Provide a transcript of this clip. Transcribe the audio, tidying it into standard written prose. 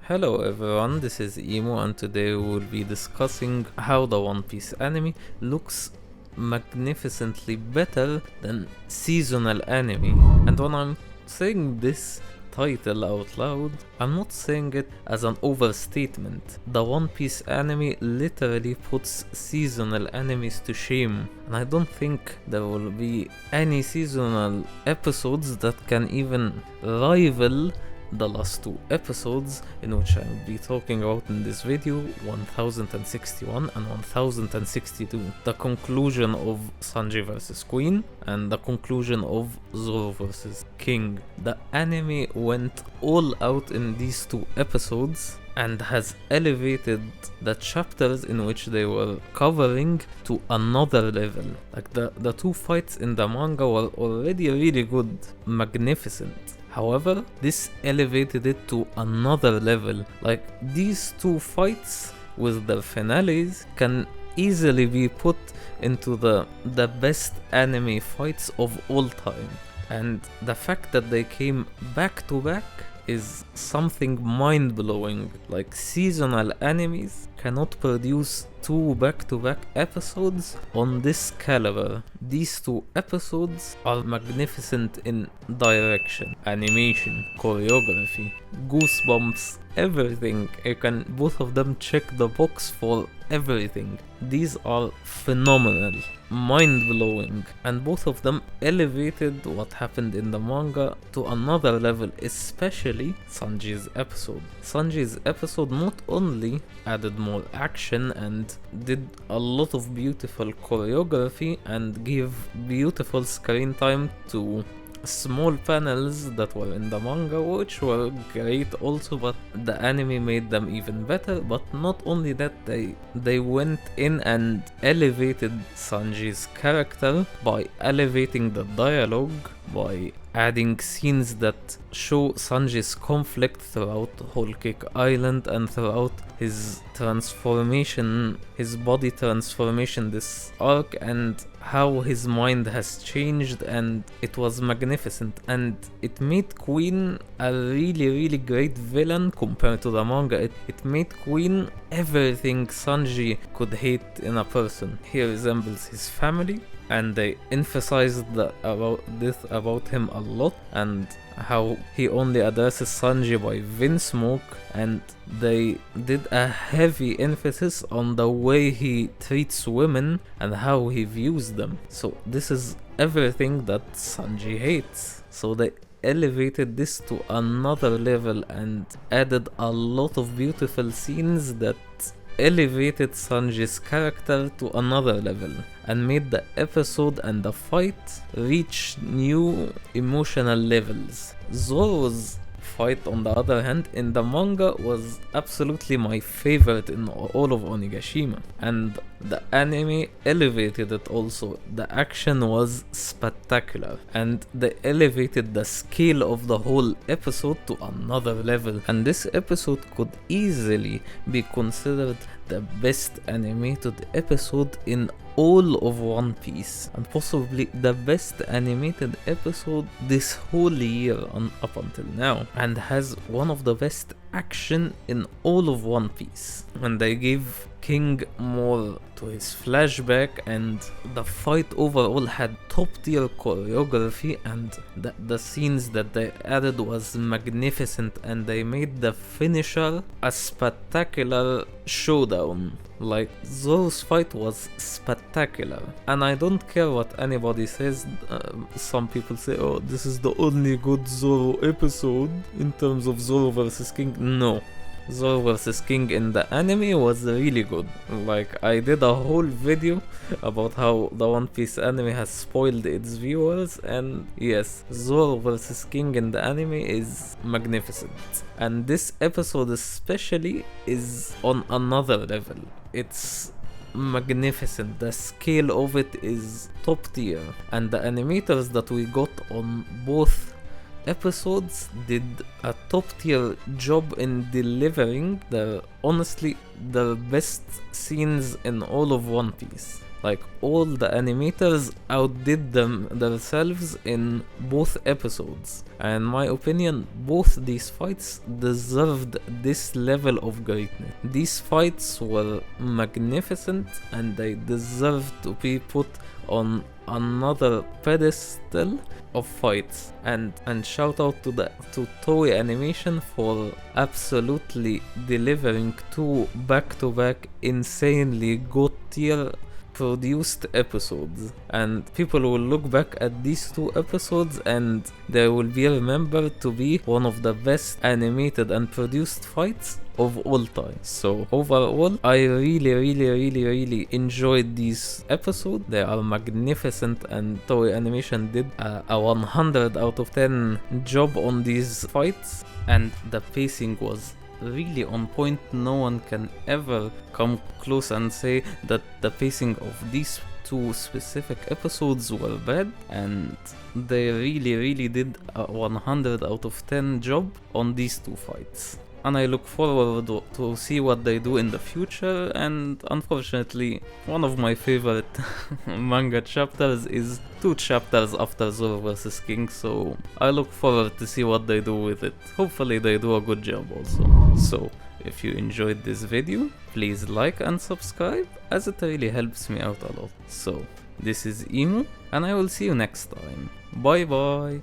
Hello everyone, this is Imuu and today we will be discussing how the One Piece anime looks magnificently better than seasonal anime. And when I'm saying this title out loud, I'm not saying it as an overstatement. The One Piece anime literally puts seasonal animes to shame, and I don't think there will be any seasonal episodes that can even rival the last two episodes, in which I will be talking about in this video, 1061 and 1062. The conclusion of Sanji vs Queen and the conclusion of Zoro vs King. The anime went all out in these two episodes and has elevated the chapters in which they were covering to another level. Like the two fights in the manga were already really good, magnificent. However, this elevated it to another level. Like, these two fights with the finales can easily be put into the best anime fights of all time. And the fact that they came back to back is something mind-blowing. Like, seasonal animes cannot produce two back-to-back episodes on this caliber. These two episodes are magnificent in direction, animation, choreography, goosebumps, everything. You can both of them check the box for everything. These are phenomenal, mind-blowing, and both of them elevated what happened in the manga to another level, especially Sanji's episode. Sanji's episode not only added more action and did a lot of beautiful choreography and gave beautiful screen time to small panels that were in the manga, which were great also, but the anime made them even better. But not only that, they went in and elevated Sanji's character by elevating the dialogue, by adding scenes that show Sanji's conflict throughout Whole Cake Island and throughout his transformation, his body transformation this arc, and how his mind has changed, and it was magnificent. And it made Queen a really great villain compared to the manga. It made Queen everything Sanji could hate in a person. He resembles his family, and they emphasized about him a lot, and how he only addresses Sanji by Vinsmoke, and they did a heavy emphasis on the way he treats women and how he views them. So this is everything that Sanji hates. So they elevated this to another level and added a lot of beautiful scenes that elevated Sanji's character to another level and made the episode and the fight reach new emotional levels. Zoro's fight, on the other hand, in the manga was absolutely my favorite in all of Onigashima, and the anime elevated it also. The action was spectacular, and they elevated the scale of the whole episode to another level, and this episode could easily be considered the best animated episode in all of One Piece, and possibly the best animated episode this whole year up until now, and has one of the best action in all of One Piece. And they gave King more to his flashback, and the fight overall had top tier choreography, and the scenes that they added was magnificent, and they made the finisher a spectacular showdown. Like, Zoro's fight was spectacular, and I don't care what anybody says. Some people say, oh, this is the only good Zoro episode in terms of Zoro vs King. No, Zoro vs King in the anime was really good. Like, I did a whole video about how the One Piece anime has spoiled its viewers, and yes, Zoro vs King in the anime is magnificent. And this episode especially is on another level. It's magnificent. The scale of it is top tier, and the animators that we got on both episodes did a top tier job in delivering honestly the best scenes in all of One Piece. Like, all the animators outdid themselves in both episodes. And in my opinion, both these fights deserved this level of greatness. These fights were magnificent and they deserve to be put on another pedestal of fights. And shout out to Toei Animation for absolutely delivering two back-to-back insanely good tier produced episodes. And people will look back at these two episodes and they will be remembered to be one of the best animated and produced fights of all time. So overall, I really enjoyed these episodes. They are magnificent and Toei Animation did a 100 out of 10 job on these fights, and the pacing was really on point. No one can ever come close and say that the pacing of these two specific episodes were bad, and they really did a 100 out of 10 job on these two fights. And I look forward to see what they do in the future. And unfortunately, one of my favorite manga chapters is 2 chapters after Zoro vs King, so I look forward to see what they do with it. Hopefully they do a good job also. So if you enjoyed this video, please like and subscribe, as it really helps me out a lot. So this is Imuu, and I will see you next time. Bye bye.